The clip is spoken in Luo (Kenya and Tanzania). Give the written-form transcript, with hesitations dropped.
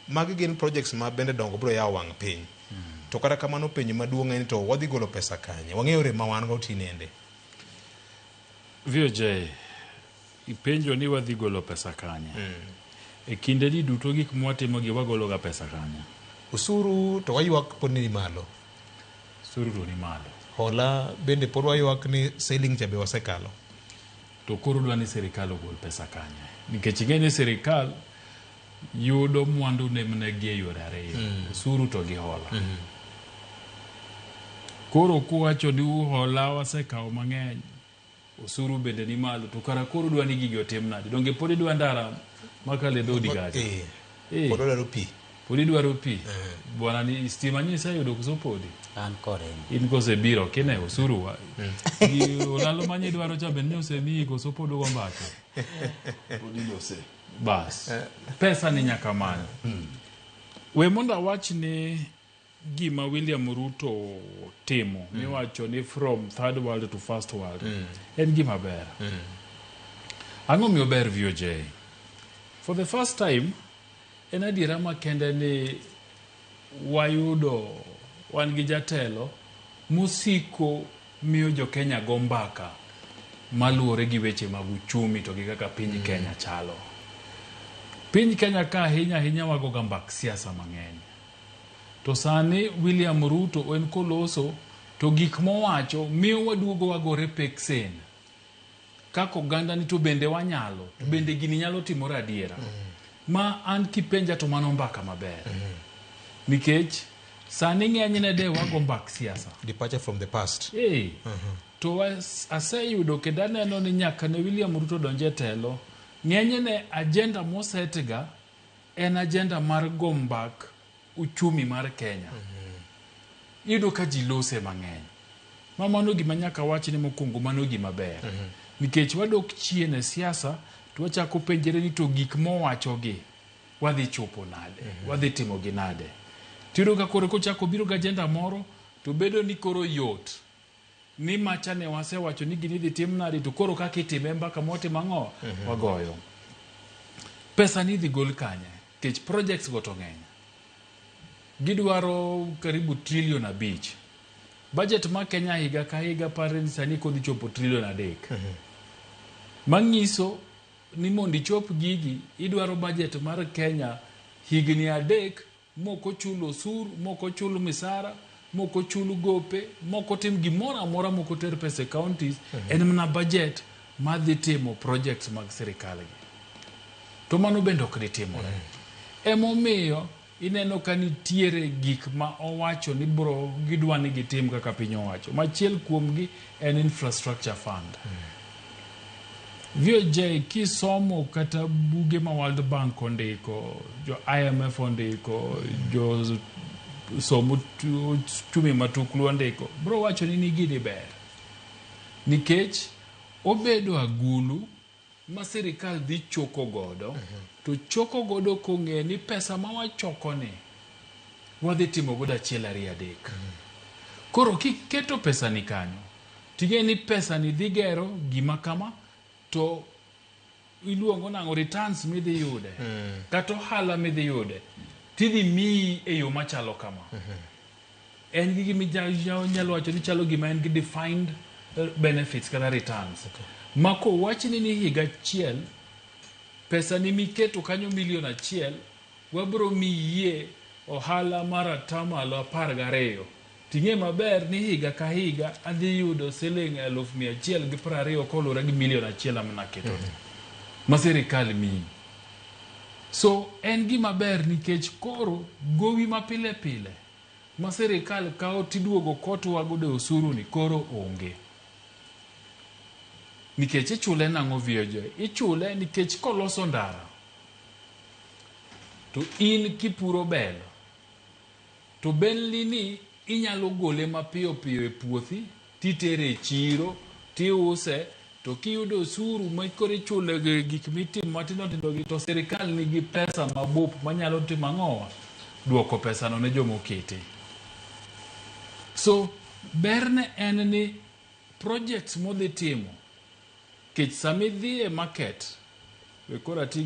magi gin projects ma bende dongo bro yawo wang' piny. To kata kamano penjo maduong' en to wadhi golo pesa kanye? Wang'eyo rem ma wan go tinende. VOJ, ipenjo ni wadhi golo pesa kanye. E kinde di duto gik mwatimo gi wagolo ga pesa kanye. Usuru to waywak pod ni malo. Usuru to ni malo. Hola bende pod waywak ni selling cha be wasekalo. To koro dwa ni serikal ogol pesa kanye. Nikech ing'e ni serikal yudo mwandu ne mnegi e yore ariyo. Usuru to gi hola. Koro kuwacho ni hola wasekawo mang'eny, usuru bende ni malo, to kara koro dwa ni gigi otim nade? Donge pod idwa ndara makale dhodi gacha? Pod dwaro pi. Pod idwaro pi. Bwana ni stima nyisa yudo kuso podi? An kore. In kose biro kine usuru wa. Olalo manye dwaro cha bende osemi koso pod go mbaka. Podi lose. Bas. Pesa ni nyaka manyo. We monda wach ni gima William Ruto timo, miwacho ni from third world to first world, en gima ber. Ang'o miyo ber VOJ? For the first time, en adiera makende ni wayudo wan gi jatelo musiko miyo jo Kenya go mbaka maluwore gi weche mag uchumi to gi kaka piny Kenya chalo. Piny Kenya ka ahinya wago ga mbak siasa mang'eny. To sani William Ruto en koloso to gik mowacho miyo waduogo wagore peksen. Kako ganda ni to bende wanyalo, to bende gini nyalo timore adiera. Ma an kipenja to mano mbaka maber. Nikech sani ng'enyne de wago mbak siasa. Departure from the past. To aseyudo kendo aneno ni nyaka ne William Ruto donje telo, ng'enyne agenda mosetga en agenda mar gombak uchumi mar Kenya. Yudo ka ji lose mang'eny. Ma mano gima nyaka wach ni mokwongo mano gima ber. Nikech wadok chien e siasa, to wachako penjere ni to gik mowacho gi wadhi chopo nade, wadhi timo gi nade. Tiro ka koro kochako biro ga agenda moro, to bedo ni koro yot. Ni macha ne wasewacho ni gini dhi tim nade, to koro kaka itime mbaka motimo ang'o, wagoyo. Pesa ni dhi gol kanye, kech projects go to ng'eny. Gidwaro karibu $5 trillion. Budget ma Kenya higa ka higa pare ni sani kodhi chopo $3 trillion. Mangiso ni mondi chop gigi idwaro budget mar Kenya higni 3 moko chulo osuru, moko chulo misara, moko chulo gope, moko tim gimora amora, moko ter pesa counties. En mana budget ma dhi timo projects mag serikal gi. To mano bende ok ditimore. Emomiyo ineno ka nitiere gik ma owacho ni bro gidwa ni gitim kaka piny owacho. Machiel kuomgi en infrastructure fund. VOJ kisomo kata buge ma World Bank ondiko, jo IMF ondiko, jo somo chumi matuklu ondiko, bro wacho ni gini ber. Nikech obedo agulu ma serikal dhi choko godo, to choko godo kong'e ni pesa ma wachoko ni wadhi timo godo 1, 2, 3. Koro kiketo pesa ni kanyo, ting'e ni pesa ni dhi gero gima kama, to iluongo nang'o returns midhi yude, kata ohala midhi yude, tidhi miyi e yo machalo kama. En gi gimi nyalo wacho ni chalo gima en gi defined benefits kata returns. Mako wachni ni higa 1 pesa ni miketo kanyo $1 million, wabro miye ohala mara tamalo 12. Ting'e maber ni higa ka higa adhi yudo siling 120 kolure gi $1 million amna keto. Ma serikal mi. So en gima ber nikech koro gowi ma pile pile ma serikal kawo tiduogo kotu wagodo osuru ni koro onge. Nikech ichule nang'o VOJ? Ichule nikech koloso ndara, to in kipuro bel, to belni ni inyalo gole mapiyo piyo e puothi, titere e chiro, tiuse, to kiyudo osuru ma koro ichule gik mitimo matindo tindo gi, to serikal nigi pesa mabup manyalo timo ang'owa, duoko pesa no ne jomokete. So berne en ni projects modhi timo, kech samidhi e market, we kora